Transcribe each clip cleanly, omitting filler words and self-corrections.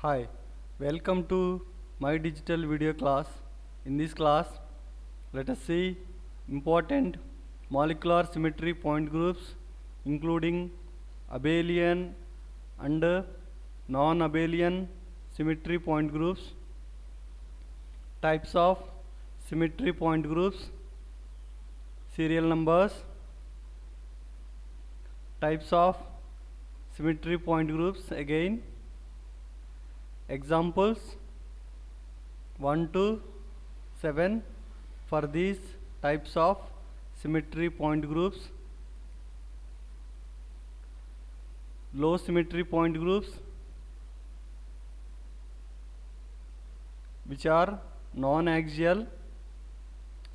Hi, welcome to my digital video class. In this class, let us see important molecular symmetry point groups including abelian and non-abelian symmetry point groups, types of symmetry point groups, serial numbers, types of symmetry point groups again, examples 1 to 7 for these types of symmetry point groups. Low symmetry point groups, which are non-axial,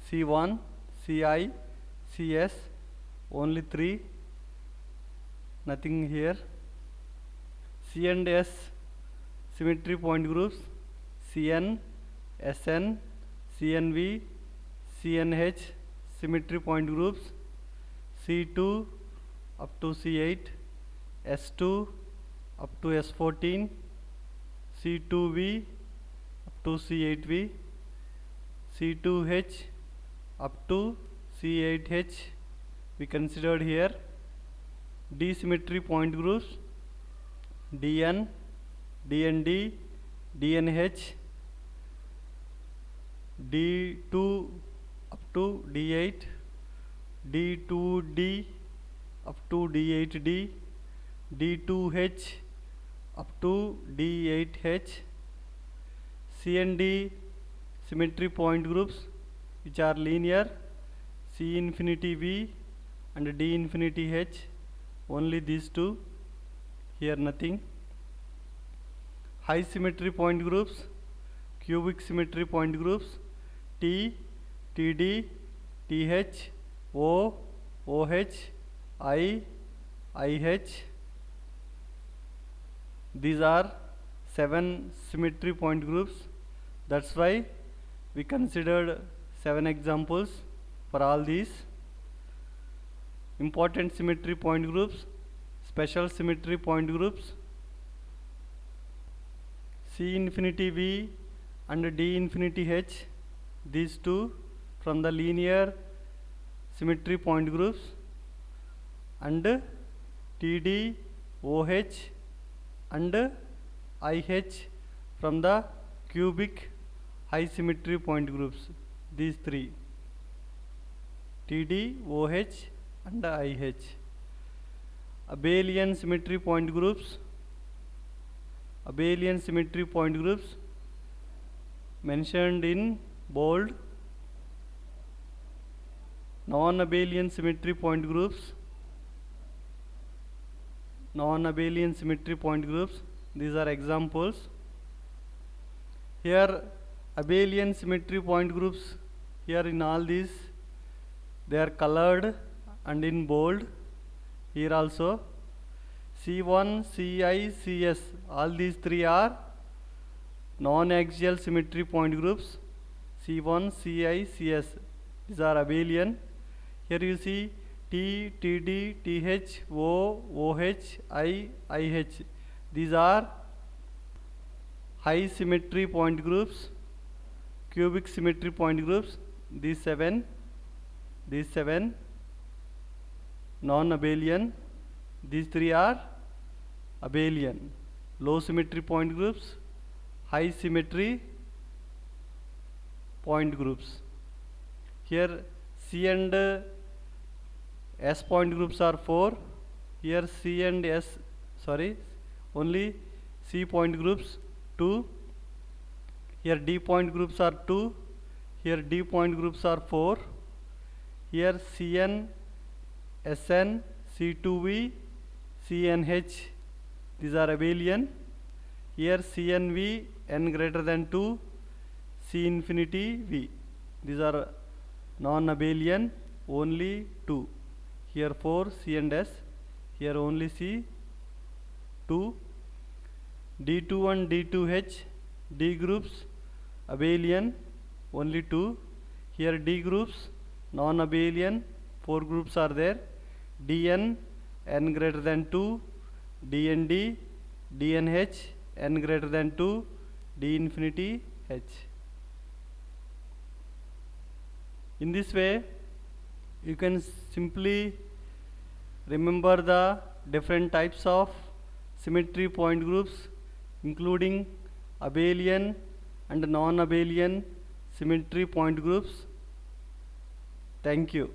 C1, Ci, Cs, only 3, nothing here. C and S symmetry point groups, Cn, Sn, Cnv, Cnh symmetry point groups, C2 up to C8, S2 up to S14, C2v up to C8v, C2h up to C8h we considered here. D symmetry point groups, Dn, Dnd, Dnh, D2 up to D8, D2d up to D8d, D2h up to D8h. C and D symmetry point groups, which are linear, C infinity v and D infinity h, only these two, here nothing. High symmetry point groups, cubic symmetry point groups, T, Td, Th, O, OH, I, IH. These are 7 symmetry point groups. That's why we considered 7 examples for all these. Important symmetry point groups, special symmetry point groups, C infinity v and D infinity h, these two from the linear symmetry point groups, and Td, OH and IH from the cubic high symmetry point groups, these three, Td, OH and IH. Abelian symmetry point groups, abelian symmetry point groups mentioned in bold. Non-abelian symmetry point groups, non-abelian symmetry point groups, these are examples. Here abelian symmetry point groups, here in all these they are colored and in bold. Here also C1, Ci, Cs, all these three are non-axial symmetry point groups, C1, Ci, Cs, these are abelian. Here you see T, Td, Th, O, OH, I, IH, these are high symmetry point groups, cubic symmetry point groups, these seven non-abelian, these three are abelian. Low symmetry point groups, high symmetry point groups. Here C and S point groups are 4. Here C and S, only C point groups 2. Here D point groups are 2. Here D point groups are 4. Here Cn, Sn, C2v, Cnh, these are abelian. Here Cnv, n greater than 2, C infinity v, these are non-abelian, only 2. Here 4 C and S, here only C, 2. D2 and D2H, D groups abelian, only 2. Here D groups non-abelian, 4 groups are there. Dn, n greater than 2, Dnd, Dnh, n greater than 2 d infinity h. In this way, you can simply remember the different types of symmetry point groups, including abelian and non-abelian symmetry point groups. Thank you.